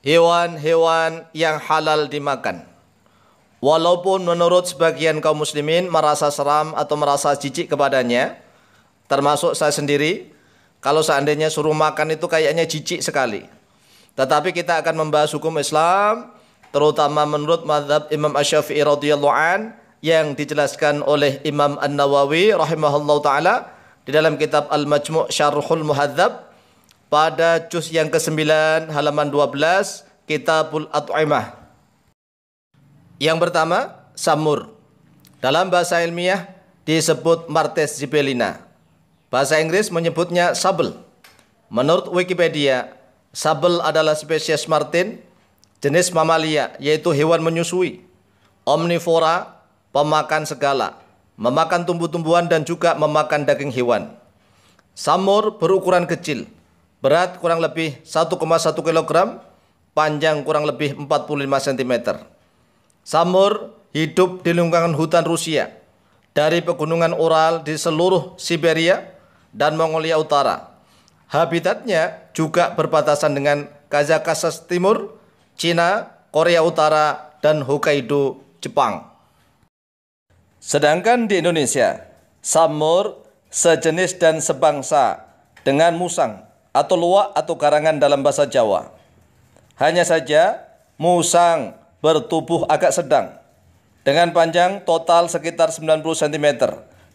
hewan-hewan yang halal dimakan. Walaupun menurut sebagian kaum muslimin merasa seram atau merasa jijik kepadanya, termasuk saya sendiri, kalau seandainya suruh makan itu kayaknya jijik sekali. Tetapi kita akan membahas hukum Islam, terutama menurut mazhab Imam Asy-Syafi'i radhiyallahu an yang dijelaskan oleh Imam An-Nawawi rahimahullahu taala di dalam kitab Al-Majmu' Syarhul Muhadzab pada juz yang ke-9 halaman 12 Kitabul At'imah. Yang pertama, samur. Dalam bahasa ilmiah disebut Martes zibellina. Bahasa Inggris menyebutnya sable. Menurut Wikipedia, sable adalah spesies martin, jenis mamalia, yaitu hewan menyusui, omnivora, pemakan segala, memakan tumbuh-tumbuhan dan juga memakan daging hewan. Samur berukuran kecil, berat kurang lebih 1,1 kg, panjang kurang lebih 45 cm. Samur hidup di lingkungan hutan Rusia, dari pegunungan Ural di seluruh Siberia dan Mongolia Utara. Habitatnya juga berbatasan dengan Kazakhstan Timur, Cina, Korea Utara, dan Hokkaido, Jepang. Sedangkan di Indonesia, samur sejenis dan sebangsa dengan musang atau luwak atau garangan dalam bahasa Jawa. Hanya saja musang bertubuh agak sedang dengan panjang total sekitar 90 cm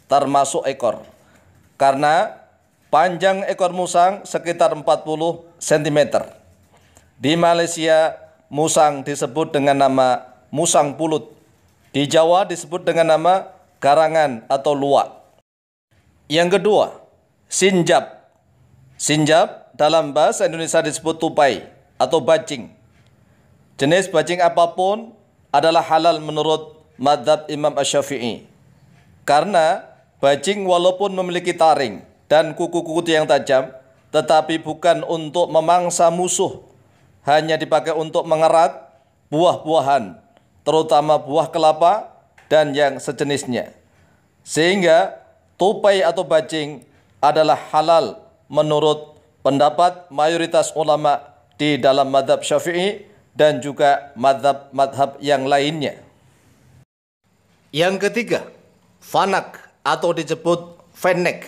termasuk ekor. Karena panjang ekor musang sekitar 40 cm. Di Malaysia, musang disebut dengan nama musang pulut. Di Jawa disebut dengan nama garangan atau luwak. Yang kedua, sinjab. Sinjab dalam bahasa Indonesia disebut tupai atau bajing. Jenis bajing apapun adalah halal menurut mazhab Imam Asy-Syafi'i. Karena bajing walaupun memiliki taring dan kuku-kuku yang tajam, tetapi bukan untuk memangsa musuh, hanya dipakai untuk mengerat buah-buahan, terutama buah kelapa dan yang sejenisnya. Sehingga tupai atau bajing adalah halal menurut pendapat mayoritas ulama di dalam mazhab Syafi'i dan juga mazhab-mazhab yang lainnya. Yang ketiga, fanak atau disebut fennec.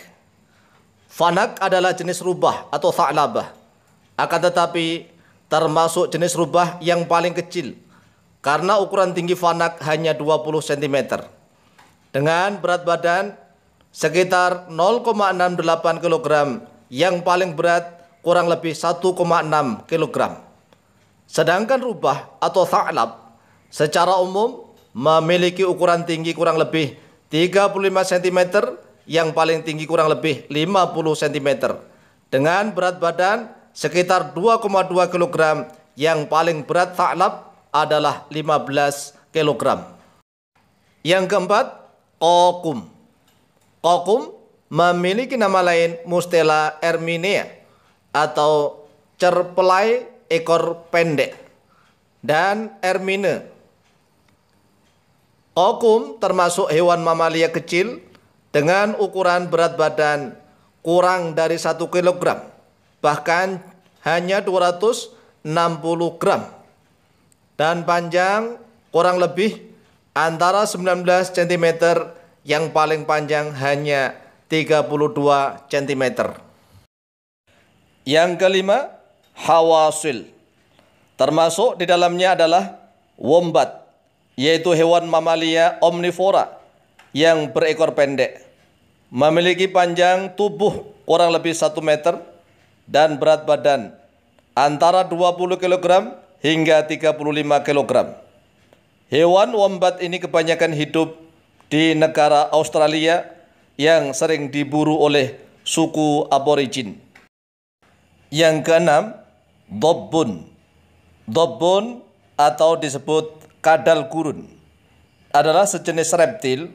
Fanak adalah jenis rubah atau tha'labah. Akan tetapi termasuk jenis rubah yang paling kecil karena ukuran tinggi fanak hanya 20 cm. Dengan berat badan sekitar 0,68 kg, yang paling berat kurang lebih 1,6 kg. Sedangkan rubah atau tha'lab secara umum memiliki ukuran tinggi kurang lebih 35 cm, yang paling tinggi kurang lebih 50 cm. Dengan berat badan sekitar 2,2 kg, yang paling berat tha'lab adalah 15 kg. Yang keempat, kokum. Kokum memiliki nama lain Mustela erminea atau cerpelai ekor pendek dan ermine. Kokum termasuk hewan mamalia kecil dengan ukuran berat badan kurang dari 1 kg, bahkan hanya 260 gram, dan panjang kurang lebih antara 19 cm, yang paling panjang hanya 32 cm. Yang kelima, hawasil. Termasuk di dalamnya adalah wombat, yaitu hewan mamalia omnivora yang berekor pendek, memiliki panjang tubuh kurang lebih 1 meter dan berat badan antara 20 kg hingga 35 kg. Hewan wombat ini kebanyakan hidup di negara Australia yang sering diburu oleh suku aborigin. Yang keenam, dobbun. Dobbun atau disebut kadal gurun adalah sejenis reptil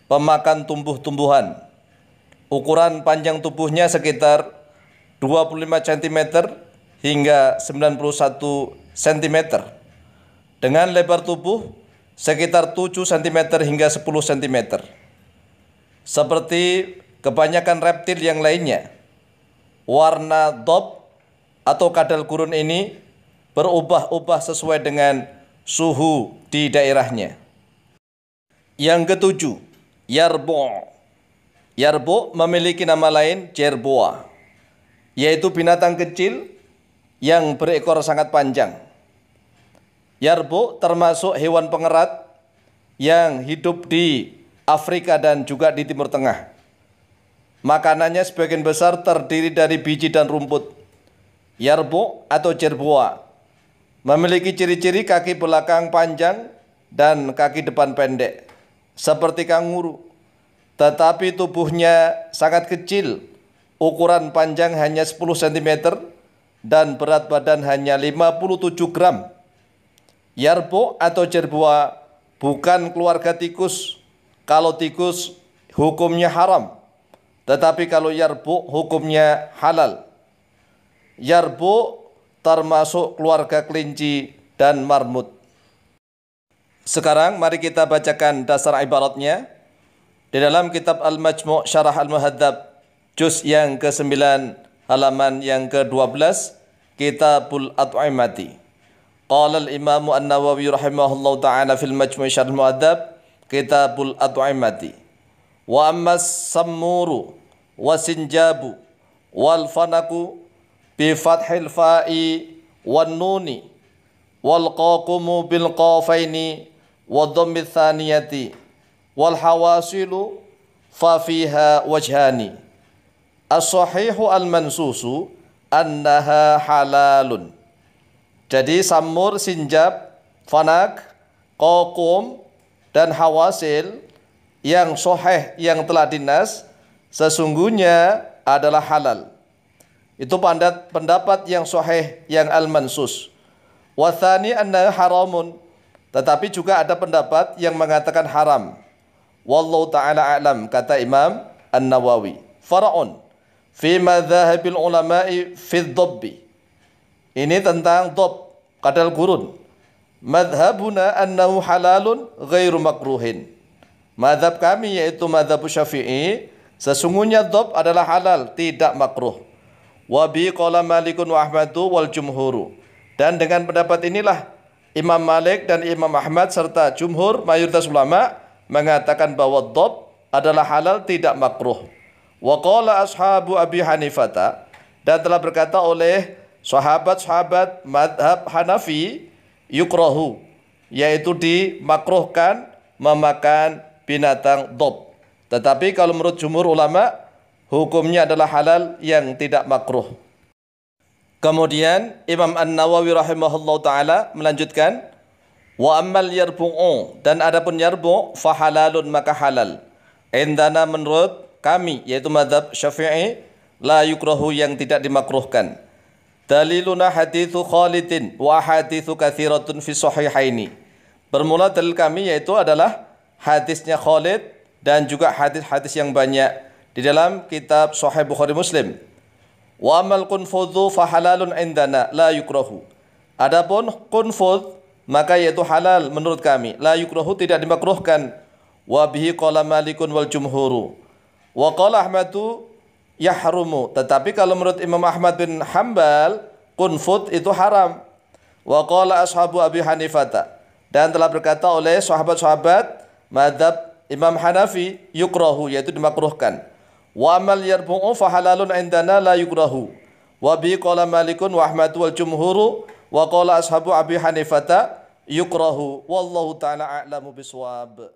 pemakan tumbuh-tumbuhan. Ukuran panjang tubuhnya sekitar 25 cm hingga 91 cm. Dengan lebar tubuh sekitar 7 cm hingga 10 cm. Seperti kebanyakan reptil yang lainnya, warna dob atau kadal gurun ini berubah-ubah sesuai dengan suhu di daerahnya. Yang ketujuh, yarbu'. Yarbu' memiliki nama lain jerboa, yaitu binatang kecil yang berekor sangat panjang. Yarbu' termasuk hewan pengerat yang hidup di Afrika dan juga di Timur Tengah. Makanannya sebagian besar terdiri dari biji dan rumput. Yarbu' atau jerboa memiliki ciri-ciri kaki belakang panjang dan kaki depan pendek, seperti kanguru. Tetapi tubuhnya sangat kecil, ukuran panjang hanya 10 cm dan berat badan hanya 57 gram. Yarbu' atau jerboa bukan keluarga tikus. Kalau tikus hukumnya haram, tetapi kalau yarbu' hukumnya halal. Yarbu' termasuk keluarga kelinci dan marmut. Sekarang mari kita bacakan dasar ibaratnya di dalam kitab Al-Majmu' Syarah Al-Muhadzab juz yang ke-9 halaman yang ke-12, Kitabul At'imati. Qala al-Imam An-Nawawi rahimahullahu ta'ala fil Majmu' Syarah Al-Muhadzab Kitabul At'imati. Wa ammas sammuru wa sinjabu wal fanaku bi fathil fa'i wan nuni wal qaqumu bil qafaini wa dhammi tsaniyati wal hawasilu fa fiha wajhani. As-sahihu al-mansusu annaha halalun. Jadi samur, sinjab, fanak, qaqum dan hawasil yang sahih yang telah dinas sesungguhnya adalah halal. Itu pendapat yang sahih yang al-mansus. Wa tsani annaha haramun. Tetapi juga ada pendapat yang mengatakan haram. Wallahu ta'ala a'lam, kata Imam An-Nawawi. Fara'un fi madzahabil ulama'i fi dhabbi. Ini tentang dhab, kadal gurun. Madhabuna annahu halalun ghairu makruhin. Madhab kami yaitu madhab Syafi'i, sesungguhnya dhab adalah halal, tidak makruh. Wa bi qala Malikun wa Ahmadu wal jumhuru. Dan dengan pendapat inilah Imam Malik dan Imam Ahmad serta jumhur mayoritas ulama mengatakan bahwa dhab adalah halal, tidak makruh. Wa qala ashabu Abi Hanifata, dan telah berkata oleh sahabat-sahabat madhab Hanafi, yukrahu, yaitu dimakruhkan memakan binatang dhab. Tetapi kalau menurut jumhur ulama, hukumnya adalah halal yang tidak makruh. Kemudian Imam An-Nawawi rahimahullah ta'ala melanjutkan, wa ammal yarbu'u, dan adapun yarbu' fa halalun, maka halal. Indana, menurut kami yaitu madhab Syafi'i, la yukrahu, yang tidak dimakruhkan. Daliluna hadithu Khalidin wa hadithu kathiratun fi sahihaini. Bermula dalil kami yaitu adalah hadisnya Khalid dan juga hadis-hadis yang banyak di dalam kitab Sahih Bukhari Muslim. Wa amal qunfudhu fa halalun indana la yukrahu. Adapun qunfudh maka yaitu halal menurut kami, la yukrahu, tidak dimakruhkan. Wa bihi qala Malikun wal jumhuru. Wa qala Ahmadu yahrumu, tetapi kalau menurut Imam Ahmad bin Hambal, qunfudh itu haram. Wa qala ashabu Abi Hanifata, dan telah berkata oleh sahabat-sahabat madhab Imam Hanafi, yukrahu, yaitu dimakruhkan. Wa amal yarbu'u fa halalun indana la yukrahu. Wa bi qala Malikun wa Ahmad wal jumhuru wa qala ashabu Abi Hanifata yukrahu. Wallahu ta'ala a'lamu biswab.